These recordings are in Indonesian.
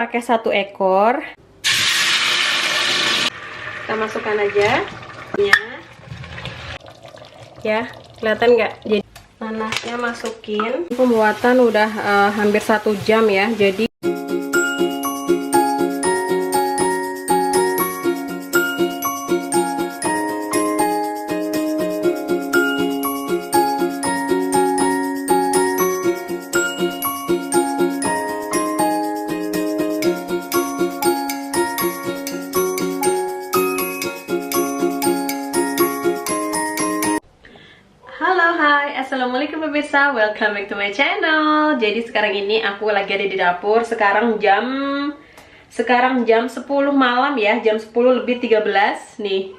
Pakai 1 ekor. Kita masukkan aja ya, kelihatan nggak? Jadi nanasnya masukin. Pembuatan udah hampir 1 jam ya, jadi Assalamualaikum pemirsa, welcome back to my channel. Jadi sekarang ini aku lagi ada di dapur. Sekarang jam 10 malam ya, jam 10 lebih 13 nih.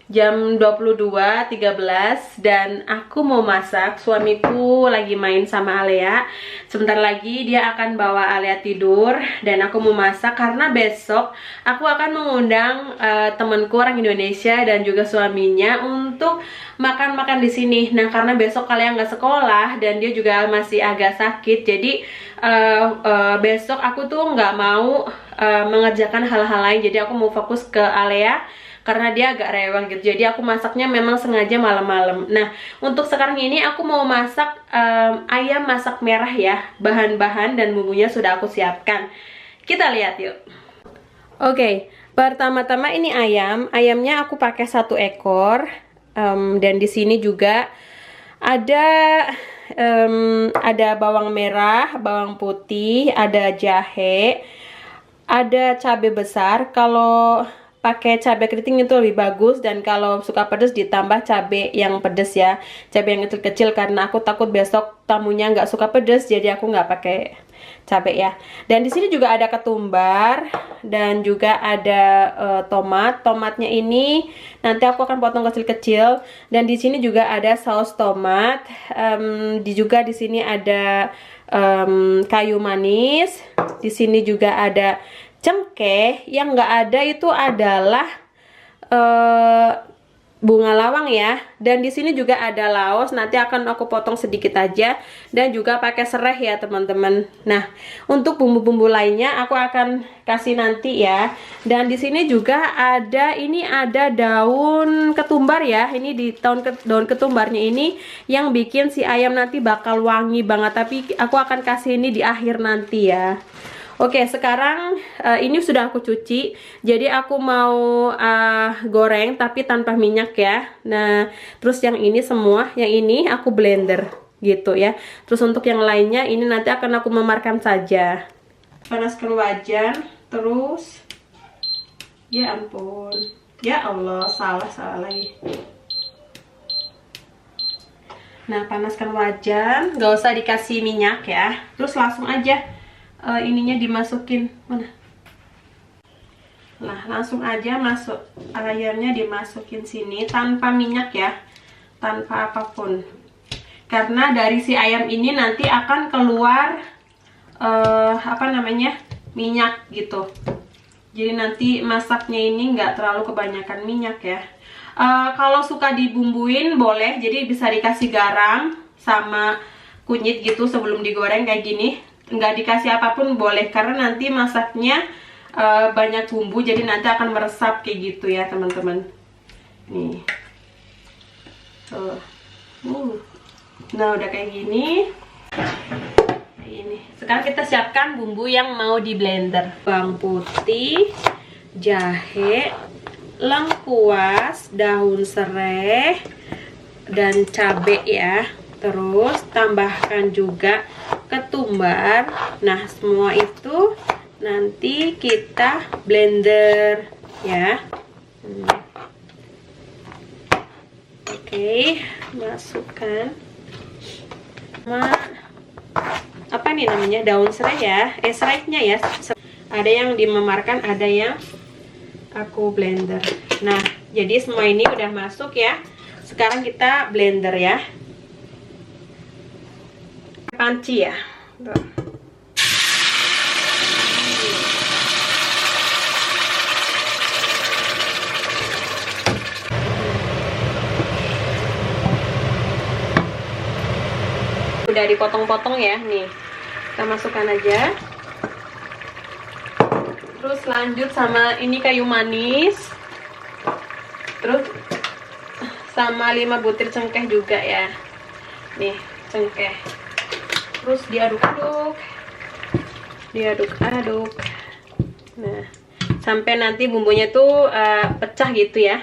Jam 22.13 dan aku mau masak. Suamiku lagi main sama Alea. Sebentar lagi dia akan bawa Alea tidur dan aku mau masak karena besok aku akan mengundang temanku orang Indonesia dan juga suaminya untuk makan-makan di sini. Nah, karena besok kalian nggak sekolah dan dia juga masih agak sakit, jadi besok aku tuh nggak mau mengerjakan hal-hal lain. Jadi aku mau fokus ke Alea karena dia agak rewel gitu. Jadi aku masaknya memang sengaja malam-malam. Nah, untuk sekarang ini aku mau masak ayam masak merah ya. Bahan-bahan dan bumbunya sudah aku siapkan. Kita lihat yuk. Oke, pertama-tama ini ayam. Ayamnya aku pakai 1 ekor. Dan di sini juga ada bawang merah, bawang putih, ada jahe, ada cabai besar. Kalau pakai cabai keriting itu lebih bagus, dan kalau suka pedas ditambah cabai yang pedas ya, cabai yang kecil-kecil, karena aku takut besok tamunya nggak suka pedas, jadi aku nggak pakai cabai ya. Dan di sini juga ada ketumbar dan juga ada tomatnya ini nanti aku akan potong kecil-kecil. Dan di sini juga ada saus tomat, juga di sini ada kayu manis, di sini juga ada cengkeh. Yang nggak ada itu adalah bunga lawang ya. Dan di sini juga ada laos, nanti akan aku potong sedikit aja, dan juga pakai serai ya teman-teman. Nah, untuk bumbu-bumbu lainnya aku akan kasih nanti ya. Dan di sini juga ada daun ketumbar ya. Ini daun ketumbarnya ini yang bikin si ayam nanti bakal wangi banget, tapi aku akan kasih ini di akhir nanti ya. Oke, sekarang ini sudah aku cuci, jadi aku mau goreng tapi tanpa minyak ya. Nah, terus yang ini semua, yang ini aku blender gitu ya. Terus untuk yang lainnya ini nanti akan aku memarkan saja. Panaskan wajan, terus ya ampun, ya Allah, salah lagi. Nah, panaskan wajan, nggak usah dikasih minyak ya, terus langsung aja ininya dimasukin mana. Nah, langsung aja masuk ayamnya, dimasukin sini tanpa minyak ya, tanpa apapun, karena dari si ayam ini nanti akan keluar minyak gitu. Jadi nanti masaknya ini nggak terlalu kebanyakan minyak ya. Kalau suka dibumbuin boleh, jadi bisa dikasih garam sama kunyit gitu sebelum digoreng kayak gini. Nggak dikasih apapun boleh, karena nanti masaknya banyak bumbu, jadi nanti akan meresap kayak gitu ya teman-teman. Nih tuh. Nah, udah kayak gini. Sekarang kita siapkan bumbu yang mau di blender. Bawang putih, jahe, lengkuas, daun serai, dan cabai ya. Terus tambahkan juga ketumbar. Nah, semua itu nanti kita blender ya. Oke, masukkan apa nih namanya, daun serai ya, serainya ya. Ada yang dimemarkan, ada yang aku blender. Nah, jadi semua ini udah masuk ya. Sekarang kita blender ya. Panci ya. Tuh. Udah dipotong-potong ya, nih. Kita masukkan aja. Terus lanjut sama ini kayu manis. Terus sama 5 butir cengkeh juga ya. Nih, cengkeh. Terus diaduk-aduk. Diaduk-aduk. Nah, sampai nanti bumbunya tuh pecah gitu ya.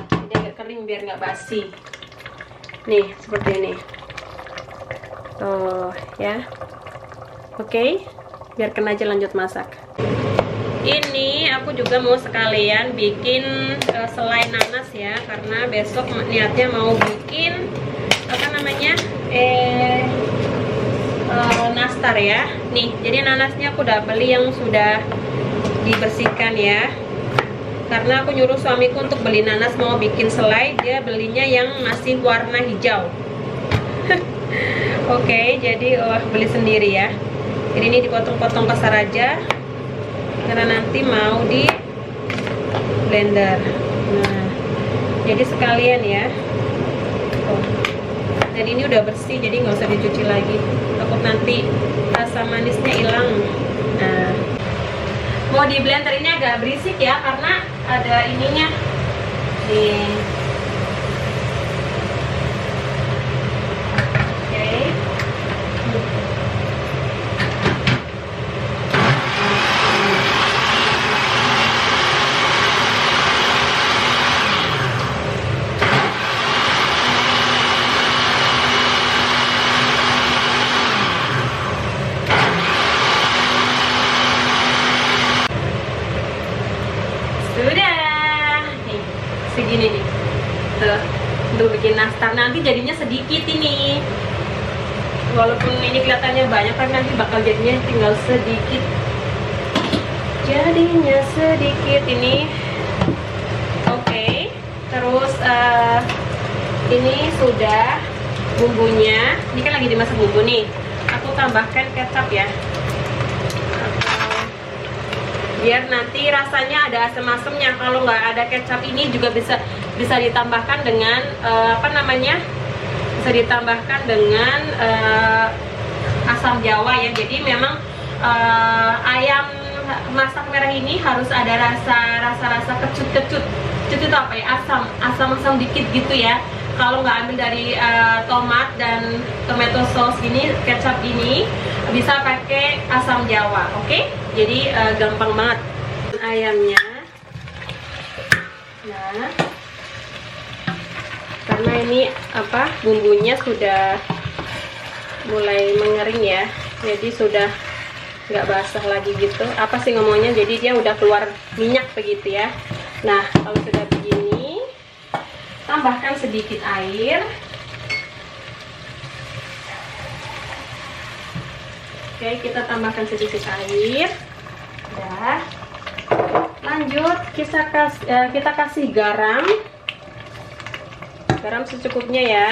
Jadi agak kering biar nggak basi. Nih, seperti ini. Tuh, ya. Oke, biarkan aja lanjut masak. Ini aku juga mau sekalian bikin selai nanas ya, karena besok niatnya mau bikin apa namanya nastar ya. Nih, jadi nanasnya aku udah beli yang sudah dibersihkan ya, karena aku nyuruh suamiku untuk beli nanas mau bikin selai, dia belinya yang masih warna hijau. Oke, jadi beli sendiri ya. Jadi ini dipotong-potong kasar aja karena nanti mau di blender. Nah, jadi sekalian ya. Dan ini udah bersih, jadi nggak usah dicuci lagi, takut nanti rasa manisnya hilang. Nah, mau di blender ini agak berisik ya, karena ada ininya nih. Sudah nih, segini nih tuh, untuk bikin nastar. Nanti jadinya sedikit ini, walaupun ini kelihatannya banyak kan nanti bakal jadinya tinggal sedikit. Jadinya sedikit ini. Oke, terus ini sudah bumbunya. Ini kan lagi dimasak bumbu nih, aku tambahkan kecap ya, biar nanti rasanya ada asam-asamnya. Kalau nggak ada kecap ini juga bisa ditambahkan dengan apa namanya, bisa ditambahkan dengan asam jawa ya. Jadi memang ayam masak merah ini harus ada rasa kecut itu apa ya, asam dikit gitu ya. Kalau nggak ambil dari tomat dan tomato sauce ini, kecap ini, bisa pakai asam jawa. Oke? Jadi gampang banget. Ayamnya, nah, karena ini apa, bumbunya sudah mulai mengering ya, jadi sudah nggak basah lagi gitu. Apa sih ngomongnya? Jadi dia udah keluar minyak begitu ya. Nah, kalau sudah begini, tambahkan sedikit air. Oke, kita tambahkan sedikit air. Udah. Lanjut kita kasih garam secukupnya ya,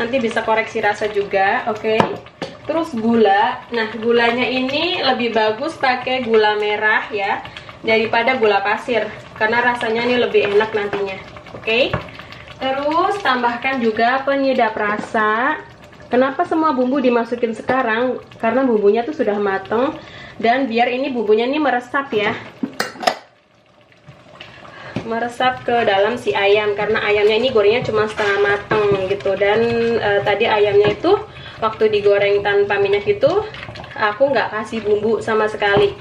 nanti bisa koreksi rasa juga. Oke, terus gula. Nah, gulanya ini lebih bagus pakai gula merah ya daripada gula pasir, karena rasanya ini lebih enak nantinya. Oke, terus tambahkan juga penyedap rasa. Kenapa semua bumbu dimasukin sekarang? Karena bumbunya tuh sudah mateng, dan biar ini bumbunya ini meresap ya, meresap ke dalam si ayam, karena ayamnya ini gorengnya cuma setengah mateng gitu. Dan tadi ayamnya itu waktu digoreng tanpa minyak itu aku nggak kasih bumbu sama sekali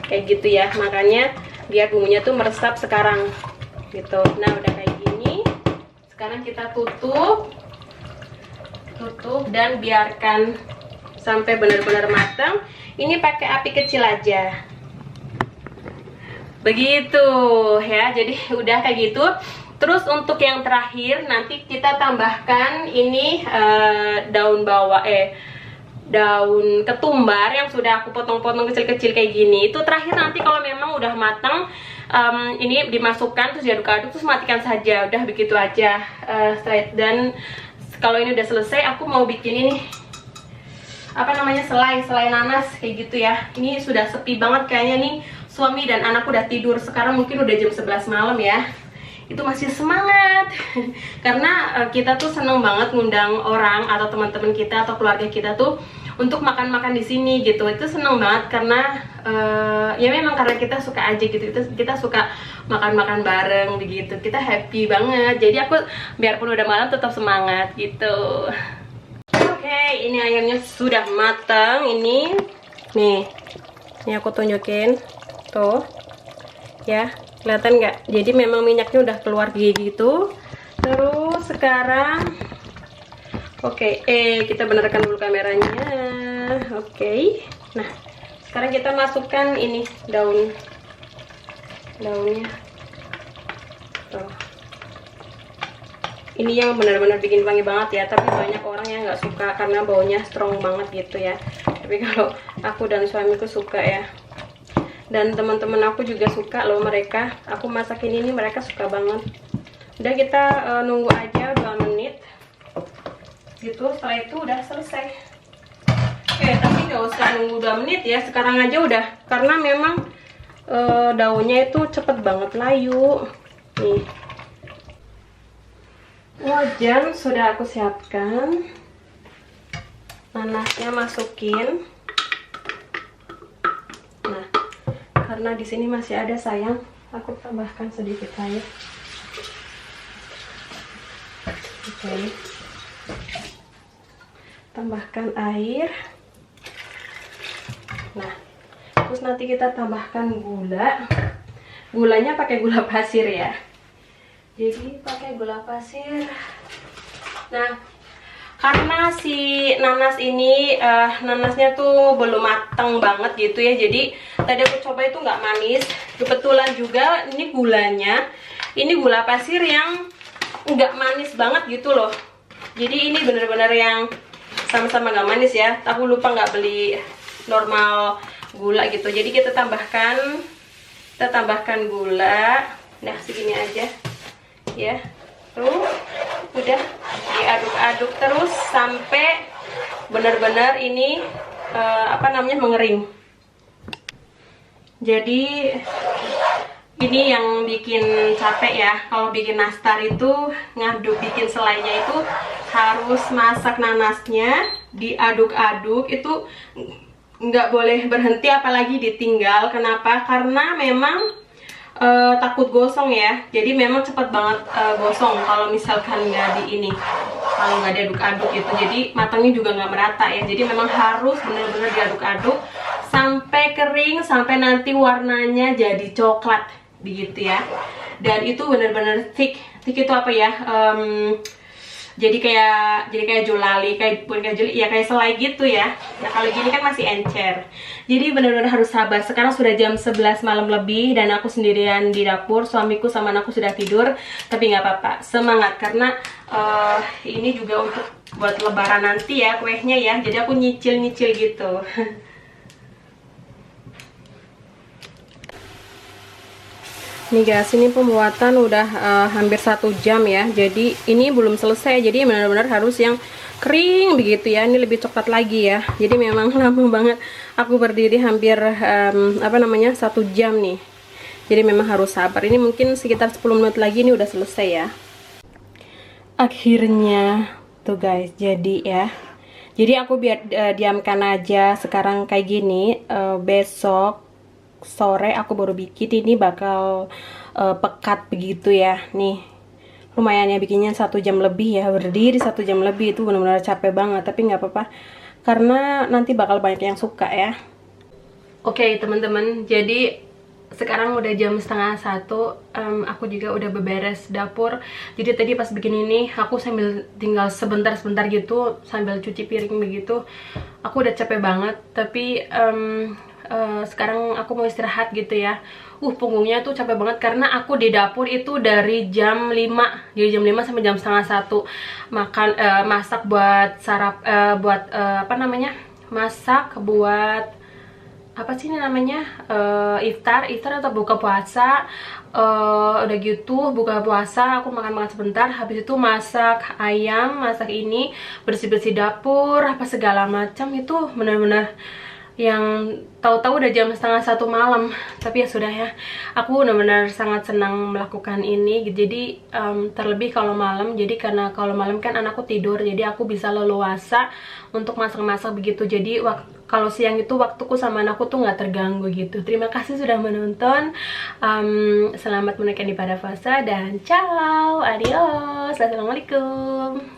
kayak gitu ya, makanya biar bumbunya tuh meresap sekarang gitu. Nah, udah kayak gini, sekarang kita tutup dan biarkan sampai benar-benar matang. Ini pakai api kecil aja begitu ya. Jadi udah kayak gitu. Terus untuk yang terakhir nanti kita tambahkan ini daun ketumbar yang sudah aku potong-potong kecil-kecil kayak gini. Itu terakhir nanti kalau memang udah matang, ini dimasukkan terus diaduk-aduk, terus matikan saja. Udah begitu aja. Dan kalau ini udah selesai, aku mau bikin ini apa namanya, selai nanas kayak gitu ya. Ini sudah sepi banget kayaknya nih. Suami dan anakku udah tidur, sekarang mungkin udah jam 11 malam ya. Itu masih semangat karena kita tuh seneng banget ngundang orang atau teman-teman kita atau keluarga kita tuh untuk makan-makan di sini gitu. Itu seneng banget karena ya memang karena kita suka aja gitu, kita suka makan-makan bareng begitu, kita happy banget. Jadi aku biarpun udah malam tetap semangat gitu. Oke, ini ayamnya sudah matang. Ini nih, ini aku tunjukin tuh ya, kelihatan nggak? Jadi memang minyaknya udah keluar gitu. Terus sekarang oke, kita benarkan dulu kameranya. Oke. Nah, sekarang kita masukkan ini daunnya. Tuh. Ini yang benar-benar bikin wangi banget ya, tapi banyak orang yang nggak suka karena baunya strong banget gitu ya. Tapi kalau aku dan suamiku suka ya. Dan teman-teman aku juga suka loh mereka. Aku masakin ini mereka suka banget. Udah, kita nunggu aja 2 menit. Gitu, setelah itu udah selesai. Oke, tapi nggak usah nunggu 2 menit ya, sekarang aja udah, karena memang daunnya itu cepet banget layu nih. Wajan sudah aku siapkan, nanasnya masukin. Nah, karena di sini masih ada sayang, aku tambahkan sedikit air. Oke. Tambahkan air. Nah, terus nanti kita tambahkan gula. Gulanya pakai gula pasir ya. Jadi pakai gula pasir. Nah, karena si nanas ini nanasnya tuh belum matang banget gitu ya. Jadi tadi aku coba itu nggak manis. Kebetulan juga ini gulanya, ini gula pasir yang nggak manis banget gitu loh. Jadi ini bener-bener yang sama-sama nggak manis ya. Aku lupa nggak beli normal gula gitu. Jadi kita tambahkan gula. Nah, segini aja ya. Tuh, udah diaduk-aduk terus sampai benar-benar ini mengering. Jadi ini yang bikin capek ya. Kalau bikin nastar itu ngaduk, bikin selainya itu harus masak nanasnya, diaduk-aduk, itu nggak boleh berhenti apalagi ditinggal. Kenapa? Karena memang takut gosong ya. Jadi memang cepat banget gosong kalau misalkan kalau nggak diaduk-aduk gitu. Jadi matangnya juga nggak merata ya. Jadi memang harus benar-benar diaduk-aduk sampai kering, sampai nanti warnanya jadi coklat begitu ya. Dan itu benar-benar thick itu apa ya, jadi kayak jolali, bukan kayak joli ya, kayak selai gitu ya. Nah, kalau gini kan masih encer. Jadi benar-benar harus sabar. Sekarang sudah jam 11 malam lebih dan aku sendirian di dapur. Suamiku sama anakku sudah tidur, tapi nggak apa-apa, semangat karena ini juga untuk buat lebaran nanti ya kuenya ya. Jadi aku nyicil-nyicil gitu. Nih guys, ini pembuatan udah hampir 1 jam ya. Jadi ini belum selesai. Jadi benar-benar harus yang kering begitu ya. Ini lebih coklat lagi ya. Jadi memang lama banget. Aku berdiri hampir 1 jam nih. Jadi memang harus sabar. Ini mungkin sekitar 10 menit lagi ini udah selesai ya. Akhirnya tuh guys, jadi ya. Jadi aku biar diamkan aja sekarang kayak gini. Besok sore aku baru bikin, ini bakal pekat begitu ya. Nih lumayan ya bikinnya 1 jam lebih ya, berdiri 1 jam lebih itu benar-benar capek banget, tapi nggak apa-apa karena nanti bakal banyak yang suka ya. Oke teman-teman, jadi sekarang udah jam 12:30. Aku juga udah beberes dapur. Jadi tadi pas bikin ini aku sambil tinggal sebentar-sebentar gitu sambil cuci piring begitu. Aku udah capek banget, tapi sekarang aku mau istirahat gitu ya. Punggungnya tuh capek banget karena aku di dapur itu dari jam 5, dari jam 5 sampai jam 12:30 makan, masak buat masak buat apa sih ini namanya, iftar atau buka puasa. Udah gitu buka puasa aku makan sebentar, habis itu masak ayam, masak ini, bersih-bersih dapur apa segala macam. Itu benar-benar yang tahu-tahu udah jam 12:30 malam. Tapi ya sudah ya, aku benar-benar sangat senang melakukan ini. Jadi terlebih kalau malam, jadi karena kalau malam kan anakku tidur, jadi aku bisa leluasa untuk masak-masak begitu. Jadi kalau siang itu waktuku sama anakku tuh nggak terganggu gitu. Terima kasih sudah menonton. Selamat menunaikan ibadah puasa dan ciao, adios, assalamualaikum.